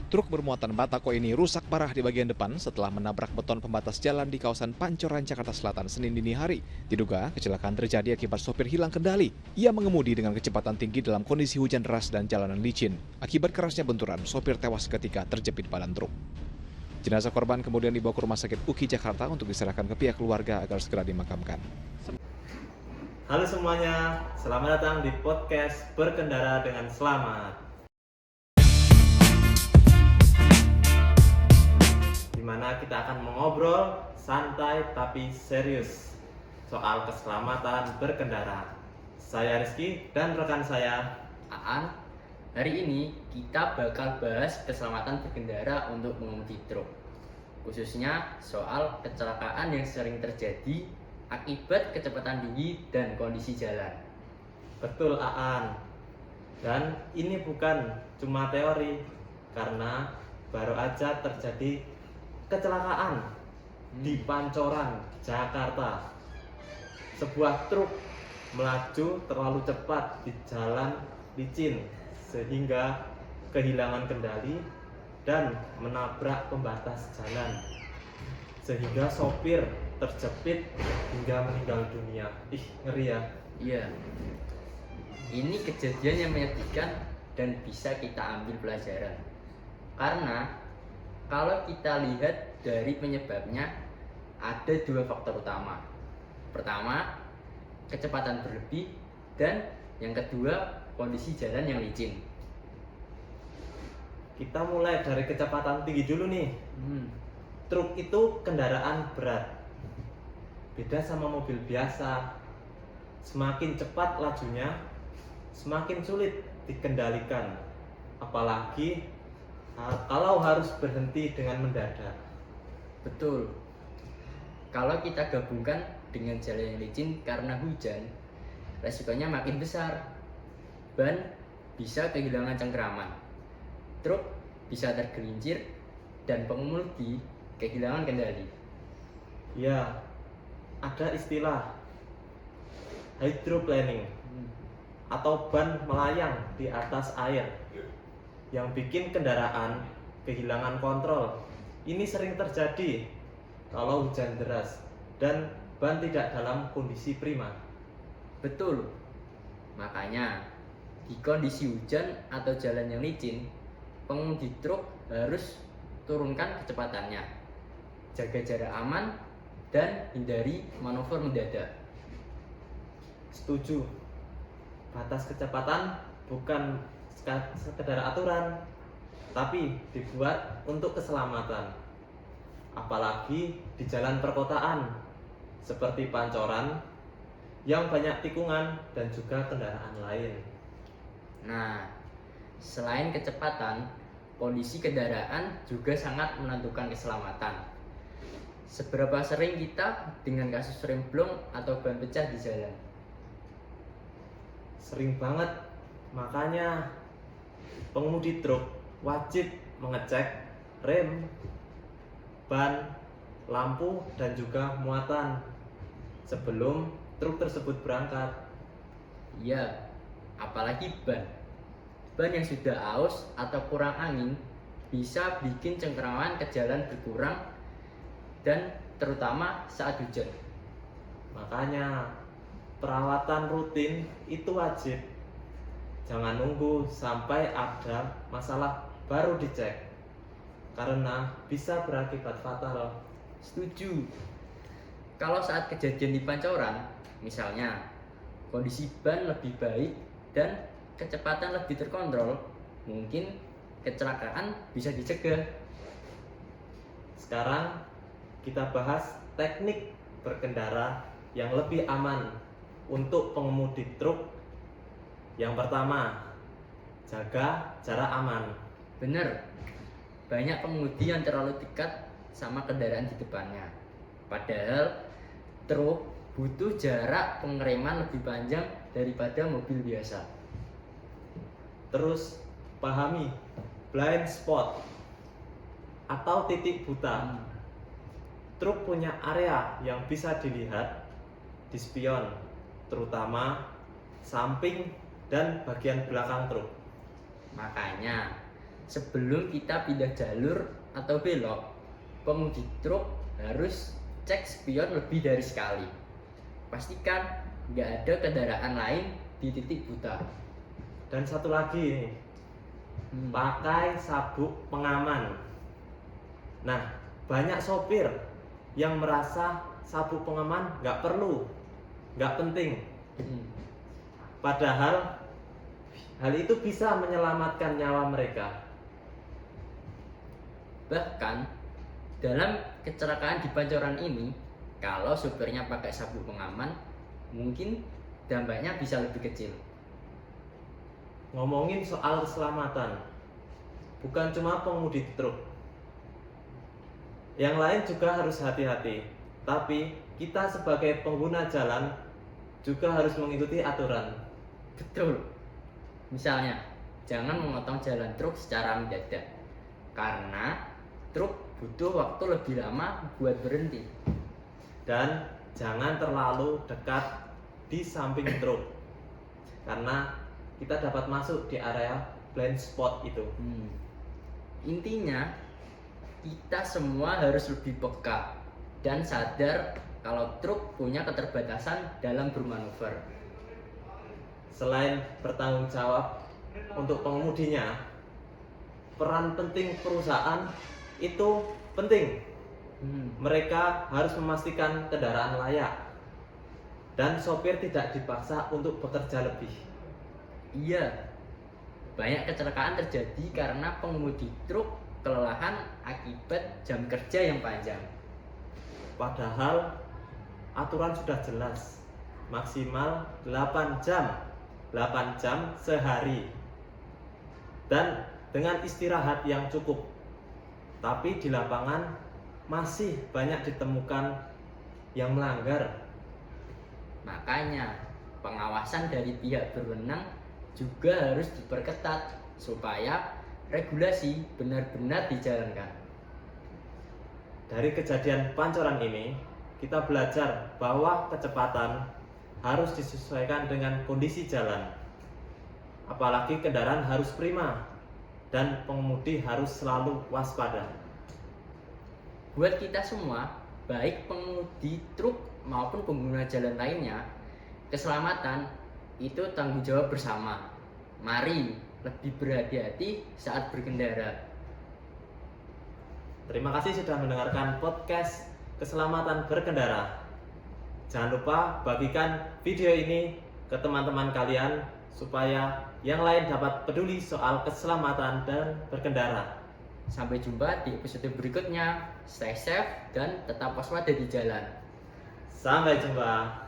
Truk bermuatan batako ini rusak parah di bagian depan setelah menabrak beton pembatas jalan di kawasan Pancoran, Jakarta Selatan, Senin dini hari. Diduga kecelakaan terjadi akibat sopir hilang kendali. Ia mengemudi dengan kecepatan tinggi dalam kondisi hujan deras dan jalanan licin. Akibat kerasnya benturan, sopir tewas ketika terjepit badan truk. Jenazah korban kemudian dibawa ke Rumah Sakit UKI Jakarta untuk diserahkan ke pihak keluarga agar segera dimakamkan. Halo semuanya, selamat datang di podcast Berkendara dengan Selamat. Di mana kita akan mengobrol santai tapi serius soal keselamatan berkendara. Saya Rizky dan rekan saya Aan. Hari ini kita bakal bahas keselamatan berkendara untuk mengemudi truk, khususnya soal kecelakaan yang sering terjadi akibat kecepatan tinggi dan kondisi jalan. Betul Aan. Dan ini bukan cuma teori, karena baru aja terjadi kecelakaan di Pancoran, Jakarta. Sebuah truk melaju terlalu cepat di jalan licin sehingga kehilangan kendali dan menabrak pembatas jalan, sehingga sopir terjepit hingga meninggal dunia. Ngeri ya. Iya, ini kejadian yang menyedihkan dan bisa kita ambil pelajaran. Karena kalau kita lihat dari penyebabnya, ada dua faktor utama. Pertama, kecepatan berlebih, dan yang kedua, kondisi jalan yang licin. Kita mulai dari kecepatan tinggi dulu nih. Truk itu kendaraan berat, beda sama mobil biasa. Semakin cepat lajunya, semakin sulit dikendalikan, apalagi kalau harus berhenti dengan mendadak. Betul. Kalau kita gabungkan dengan jalan yang licin karena hujan, resikonya makin besar. Ban bisa kehilangan cengkraman, truk bisa tergelincir, dan pengemudi kehilangan kendali. Ya, ada istilah hydroplaning atau ban melayang di atas air yang bikin kendaraan kehilangan kontrol. Ini sering terjadi kalau hujan deras dan ban tidak dalam kondisi prima. Betul. Makanya di kondisi hujan atau jalan yang licin, pengemudi truk harus turunkan kecepatannya, jaga jarak aman, dan hindari manuver mendadak. Setuju. Batas kecepatan bukan sekedar aturan, tapi dibuat untuk keselamatan. Apalagi di jalan perkotaan seperti Pancoran yang banyak tikungan dan juga kendaraan lain. Nah, selain kecepatan, kondisi kendaraan juga sangat menentukan keselamatan. Seberapa sering kita dengan kasus remblong atau ban pecah di jalan? Sering banget, makanya pengemudi truk wajib mengecek rem, ban, lampu, dan juga muatan sebelum truk tersebut berangkat. Iya, apalagi ban. Ban yang sudah aus atau kurang angin bisa bikin cengkraman ke jalan berkurang, dan terutama saat hujan. Makanya perawatan rutin itu wajib. Jangan nunggu sampai ada masalah baru dicek, karena bisa berakibat fatal. Setuju. Kalau saat kejadian di Pancoran, misalnya kondisi ban lebih baik dan kecepatan lebih terkontrol, mungkin kecelakaan bisa dicegah. Sekarang kita bahas teknik berkendara yang lebih aman untuk pengemudi truk. Yang pertama, jaga jarak aman. Bener, banyak pengemudi yang terlalu dekat sama kendaraan di depannya. Padahal truk butuh jarak pengereman lebih panjang daripada mobil biasa. Terus pahami blind spot atau titik buta. Truk punya area yang bisa dilihat di spion, terutama samping dan bagian belakang truk. Makanya sebelum kita pindah jalur atau belok, pengemudi truk harus cek spion lebih dari sekali. Pastikan nggak ada kendaraan lain di titik buta. Dan satu lagi nih, pakai sabuk pengaman. Nah, banyak sopir yang merasa sabuk pengaman nggak perlu, nggak penting. Padahal hal itu bisa menyelamatkan nyawa mereka. Bahkan dalam kecelakaan di Pancoran ini, kalau supirnya pakai sabuk pengaman, mungkin dampaknya bisa lebih kecil. Ngomongin soal keselamatan, bukan cuma pengemudi truk, yang lain juga harus hati-hati. Tapi kita sebagai pengguna jalan juga harus mengikuti aturan. Betul. Misalnya, jangan memotong jalan truk secara mendadak, karena truk butuh waktu lebih lama buat berhenti. Dan jangan terlalu dekat di samping truk, karena kita dapat masuk di area blind spot itu. Intinya, kita semua harus lebih peka dan sadar kalau truk punya keterbatasan dalam bermanuver. Selain bertanggung jawab untuk pengemudinya, peran penting perusahaan itu penting. Mereka harus memastikan kendaraan layak dan sopir tidak dipaksa untuk bekerja lebih. Iya, banyak kecelakaan terjadi karena pengemudi truk kelelahan akibat jam kerja yang panjang. Padahal aturan sudah jelas, maksimal 8 jam sehari dan dengan istirahat yang cukup. Tapi di lapangan masih banyak ditemukan yang melanggar. Makanya pengawasan dari pihak berwenang juga harus diperketat supaya regulasi benar-benar dijalankan. Dari kejadian Pancoran ini, kita belajar bahwa kecepatan harus disesuaikan dengan kondisi jalan. Apalagi kendaraan harus prima dan pengemudi harus selalu waspada. Buat kita semua, baik pengemudi truk maupun pengguna jalan lainnya, keselamatan itu tanggung jawab bersama. Mari lebih berhati-hati saat berkendara. Terima kasih sudah mendengarkan podcast Keselamatan Berkendara. Jangan lupa bagikan video ini ke teman-teman kalian supaya yang lain dapat peduli soal keselamatan dan berkendara. Sampai jumpa di episode berikutnya. Stay safe dan tetap waspada di jalan. Sampai jumpa.